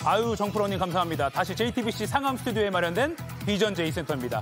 아유, 정프로님 감사합니다. 다시 JTBC 상암 스튜디오에 마련된 비전 J 센터입니다.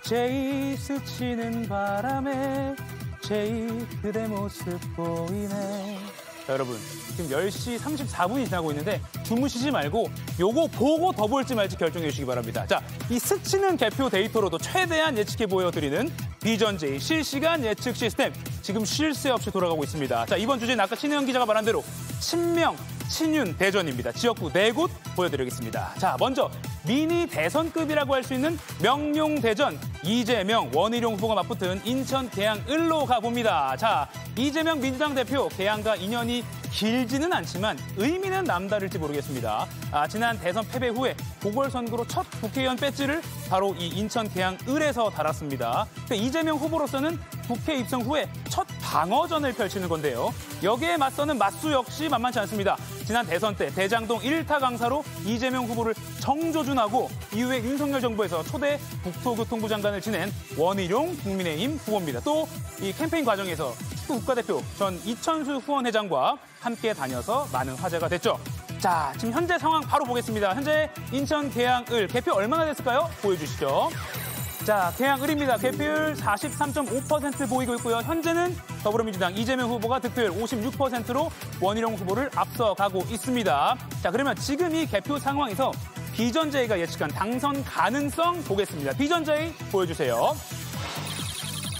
제이 스치는 바람에 제이 그대 모습 보이네. 자, 여러분 지금 10시 34분이 지나고 있는데 주무시지 말고 요거 보고 더 볼지 말지 결정해 주시기 바랍니다. 자, 이 스치는 개표 데이터로도 최대한 예측해 보여드리는 비전 J 실시간 예측 시스템 지금 쉴 새 없이 돌아가고 있습니다. 자, 이번 주제는 아까 신혜영 기자가 말한 대로 친명, 친윤 대전입니다. 지역구 4곳 보여드리겠습니다. 자, 먼저 미니 대선급이라고 할 수 있는 명룡대전 이재명, 원희룡 후보가 맞붙은 인천 계양을로 가봅니다. 자, 이재명 민주당 대표 계양과 인연이 길지는 않지만 의미는 남다를지 모르겠습니다. 지난 대선 패배 후에 보궐선거로 첫 국회의원 배지를 바로 이 인천 계양을에서 달았습니다. 이재명 후보로서는 국회 입성 후에 첫 방어전을 펼치는 건데요. 여기에 맞서는 맞수 역시 만만치 않습니다. 지난 대선 때 대장동 1타 강사로 이재명 후보를 정조준하고 이후에 윤석열 정부에서 초대 국토교통부 장관을 지낸 원희룡 국민의힘 후보입니다. 또 이 캠페인 과정에서 축구 국가대표 전 이천수 후원회장과 함께 다녀서 많은 화제가 됐죠. 자, 지금 현재 상황 바로 보겠습니다. 현재 인천 계양을 개표 얼마나 됐을까요? 보여주시죠. 자, 계양을입니다. 개표율 43.5% 보이고 있고요. 현재는 더불어민주당 이재명 후보가 득표율 56%로 원희룡 후보를 앞서가고 있습니다. 자, 그러면 지금 이 개표 상황에서 비전 J가 예측한 당선 가능성 보겠습니다. 비전 J 보여주세요.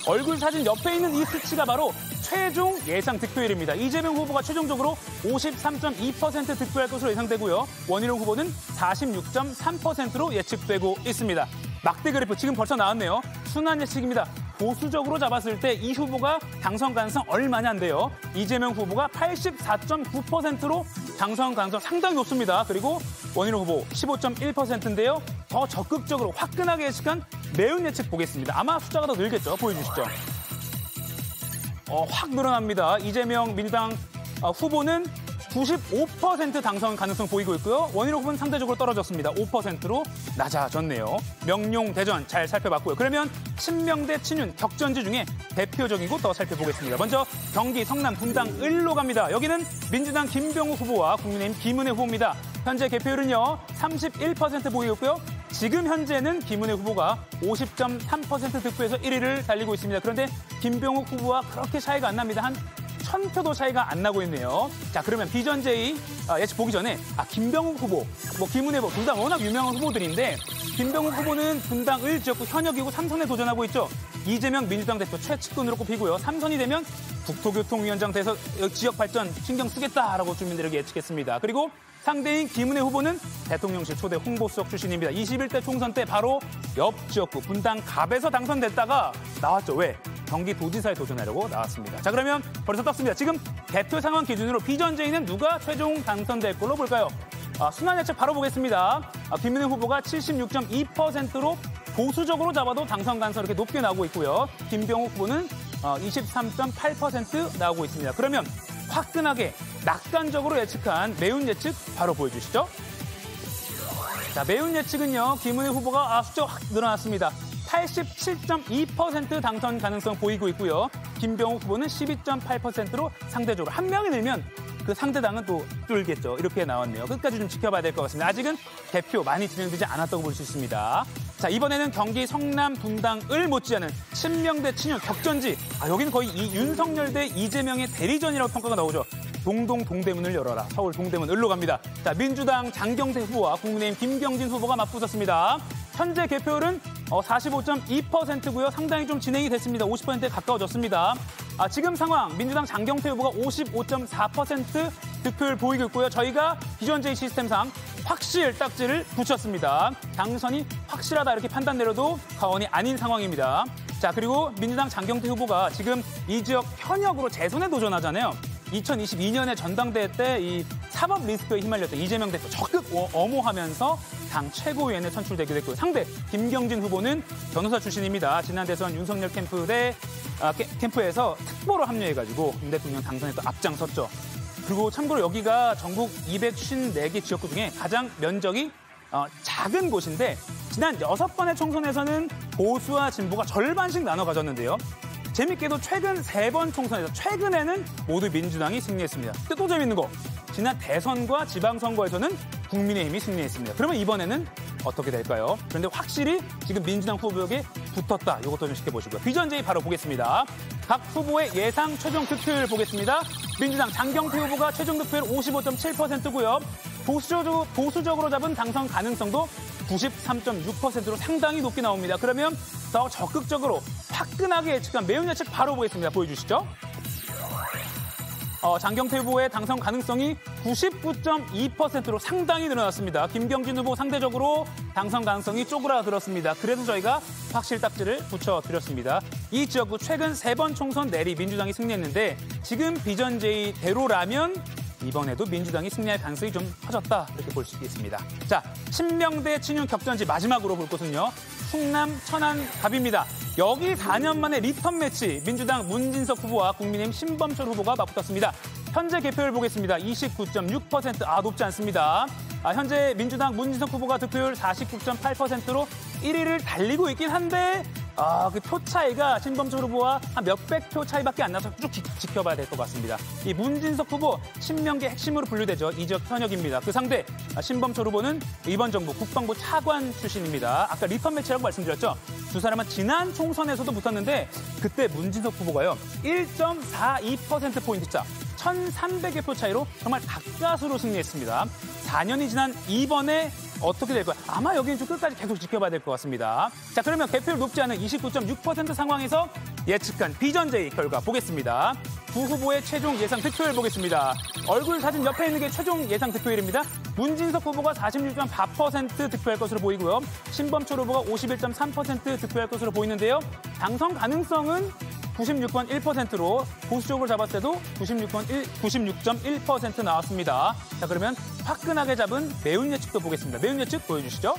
얼굴 사진 옆에 있는 이 수치가 바로 최종 예상 득표율입니다. 이재명 후보가 최종적으로 53.2% 득표할 것으로 예상되고요. 원희룡 후보는 46.3%로 예측되고 있습니다. 막대 그래프 지금 벌써 나왔네요. 순환 예측입니다. 보수적으로 잡았을 때 이 후보가 당선 가능성 얼마냐인데요. 이재명 후보가 84.9%로 당선 가능성 상당히 높습니다. 그리고 원희룡 후보 15.1%인데요. 더 적극적으로 화끈하게 예측한 매운 예측 보겠습니다. 아마 숫자가 더 늘겠죠. 보여주시죠. 확 늘어납니다. 이재명 민주당 후보는 95% 당선 가능성 보이고 있고요. 원희룡 후보는 상대적으로 떨어졌습니다. 5%로 낮아졌네요. 명룡 대전 잘 살펴봤고요. 그러면 친명 대 친윤 격전지 중에 대표적인 곳 더 살펴보겠습니다. 먼저 경기 성남 분당 을로 갑니다. 여기는 민주당 김병욱 후보와 국민의힘 김은혜 후보입니다. 현재 개표율은요 31% 보이고 있고요. 지금 현재는 김은혜 후보가 50.3% 득표해서 1위를 달리고 있습니다. 그런데 김병욱 후보와 그렇게 차이가 안 납니다. 한 1000표도 차이가 안 나고 있네요. 자, 그러면 비전 J 예측 보기 전에 김병욱 후보, 김은혜 후보 둘 다 워낙 유명한 후보들인데 김병욱 후보는 분당 을 지역구 현역이고 3선에 도전하고 있죠. 이재명 민주당 대표 최측근으로 꼽히고요. 3선이 되면 국토교통위원장 돼서 지역 발전 신경 쓰겠다라고 주민들에게 예측했습니다. 그리고 상대인 김은혜 후보는 대통령실 초대 홍보수석 출신입니다. 21대 총선 때 바로 옆 지역구 분당 갑에서 당선됐다가 나왔죠. 왜? 경기도지사에 도전하려고 나왔습니다. 자, 그러면 벌써 떴습니다. 지금 개표 상황 기준으로 비전 J는 누가 최종 당선될 걸로 볼까요? 순환 예측 바로 보겠습니다. 김은혜 후보가 76.2%로 보수적으로 잡아도 당선 가능성이 이렇게 높게 나오고 있고요. 김병욱 후보는 23.8% 나오고 있습니다. 그러면 화끈하게 낙관적으로 예측한 매운 예측 바로 보여주시죠. 자, 매운 예측은요. 김은혜 후보가 숫자가 확 늘어났습니다. 87.2% 당선 가능성 보이고 있고요. 김병욱 후보는 12.8%로 상대적으로 한 명이 늘면 그 상대당은 또 쫄겠죠. 이렇게 나왔네요. 끝까지 좀 지켜봐야 될 것 같습니다. 아직은 개표 많이 진행되지 않았다고 볼 수 있습니다. 자, 이번에는 경기 성남 분당 을 못지않은 친명 대 친윤 격전지. 여기는 거의 이 윤석열 대 이재명의 대리전이라고 평가가 나오죠. 동대문을 열어라. 서울 동대문 을로 갑니다. 자, 민주당 장경태 후보와 국민의힘 김경진 후보가 맞붙었습니다. 현재 개표율은 45.2%고요. 상당히 좀 진행이 됐습니다. 50%에 가까워졌습니다. 지금 상황 민주당 장경태 후보가 55.4% 득표율 보이고 있고요. 저희가 비전 J 시스템상 확실 딱지를 붙였습니다. 당선이 확실하다 이렇게 판단 내려도 과언이 아닌 상황입니다. 자, 그리고 민주당 장경태 후보가 지금 이 지역 현역으로 재선에 도전하잖아요. 2022년에 전당대회 때 이 사법 리스크에 휘말렸던 이재명 대표 적극 엄호하면서 당 최고위원에 선출되기도 했고요. 상대 김경진 후보는 변호사 출신입니다. 지난 대선 윤석열 캠프에서 특보로 합류해가지고 윤 대통령 당선에 또 앞장섰죠. 그리고 참고로 여기가 전국 254개 지역구 중에 가장 면적이 작은 곳인데 지난 6번의 총선에서는 보수와 진보가 절반씩 나눠 가졌는데요. 재밌게도 최근 3번 총선에서 최근에는 모두 민주당이 승리했습니다. 근데 또 재밌는 거, 지난 대선과 지방선거에서는 국민의힘이 승리했습니다. 그러면 이번에는 어떻게 될까요? 그런데 확실히 지금 민주당 후보에게 붙었다. 이것도 좀 지켜보시고요. 비전제의 바로 보겠습니다. 각 후보의 예상 최종 득표율 보겠습니다. 민주당 장경태 후보가 최종 득표율 55.7%고요. 보수적으로 잡은 당선 가능성도 93.6%로 상당히 높게 나옵니다. 그러면 더 적극적으로 화끈하게 예측한 매운 예측 바로 보겠습니다. 보여주시죠. 장경태 후보의 당선 가능성이 99.2%로 상당히 늘어났습니다. 김경진 후보 상대적으로 당선 가능성이 쪼그라들었습니다. 그래서 저희가 확실딱지를 붙여드렸습니다. 이 지역구 최근 3번 총선 내리 민주당이 승리했는데 지금 비전제의대로라면 이번에도 민주당이 승리할 가능성이 좀 커졌다 이렇게 볼 수 있겠습니다. 자, 친명대 친윤 격전지 마지막으로 볼 곳은요. 충남 천안 갑입니다. 여기 4년 만에 리턴 매치 민주당 문진석 후보와 국민의힘 신범철 후보가 맞붙었습니다. 현재 개표율 보겠습니다. 29.6%. 높지 않습니다. 현재 민주당 문진석 후보가 득표율 49.8%로 1위를 달리고 있긴 한데 그 표 차이가 신범철 후보와 한 몇백 표 차이밖에 안 나서 쭉 지켜봐야 될 것 같습니다. 이 문진석 후보 친명계 핵심으로 분류되죠. 이 지역 현역입니다. 그 상대 신범철 후보는 이번 정부 국방부 차관 출신입니다. 아까 리턴 매치라고 말씀드렸죠. 두 사람은 지난 총선에서도 붙었는데 그때 문진석 후보가요. 1.42%포인트 차 1,300여 표 차이로 정말 가까스로 승리했습니다. 4년이 지난 이번에 어떻게 될까요? 아마 여기는 좀 끝까지 계속 지켜봐야 될 것 같습니다. 자, 그러면 개표율 높지 않은 29.6% 상황에서 예측한 비전제의 결과 보겠습니다. 두 후보의 최종 예상 득표율 보겠습니다. 얼굴 사진 옆에 있는 게 최종 예상 득표율입니다. 문진석 후보가 46.4% 득표할 것으로 보이고요. 신범철 후보가 51.3% 득표할 것으로 보이는데요. 당선 가능성은 96.1%로 보수적으로 잡았을 때도 96.1% 나왔습니다. 자, 그러면 화끈하게 잡은 매운 예측도 보겠습니다. 매운 예측 보여주시죠.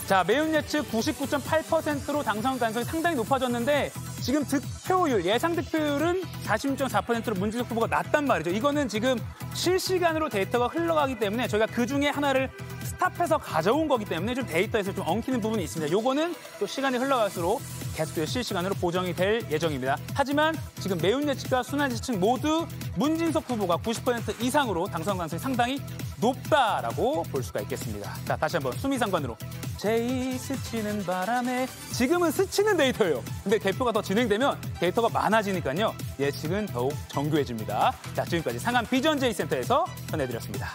자, 매운 예측 99.8%로 당선 가능성이 상당히 높아졌는데 지금 득표율, 예상 득표율은 46.4%로 문진석 후보가 낮단 말이죠. 이거는 지금 실시간으로 데이터가 흘러가기 때문에 저희가 그중에 하나를 스탑해서 가져온 거기 때문에 좀 데이터에서 좀 엉키는 부분이 있습니다. 요거는 또 시간이 흘러갈수록 계속해서 실시간으로 보정이 될 예정입니다. 하지만 지금 매운 예측과 순환 예측 모두 문진석 후보가 90% 이상으로 당선 가능성이 상당히 높다라고 볼 수가 있겠습니다. 자, 다시 한번 수미상관으로. 제이 스치는 바람에 지금은 스치는 데이터예요. 근데 개표가 더 진행되면 데이터가 많아지니까요. 예측은 더욱 정교해집니다. 자, 지금까지 상암 비전제이 센터에서 전해드렸습니다.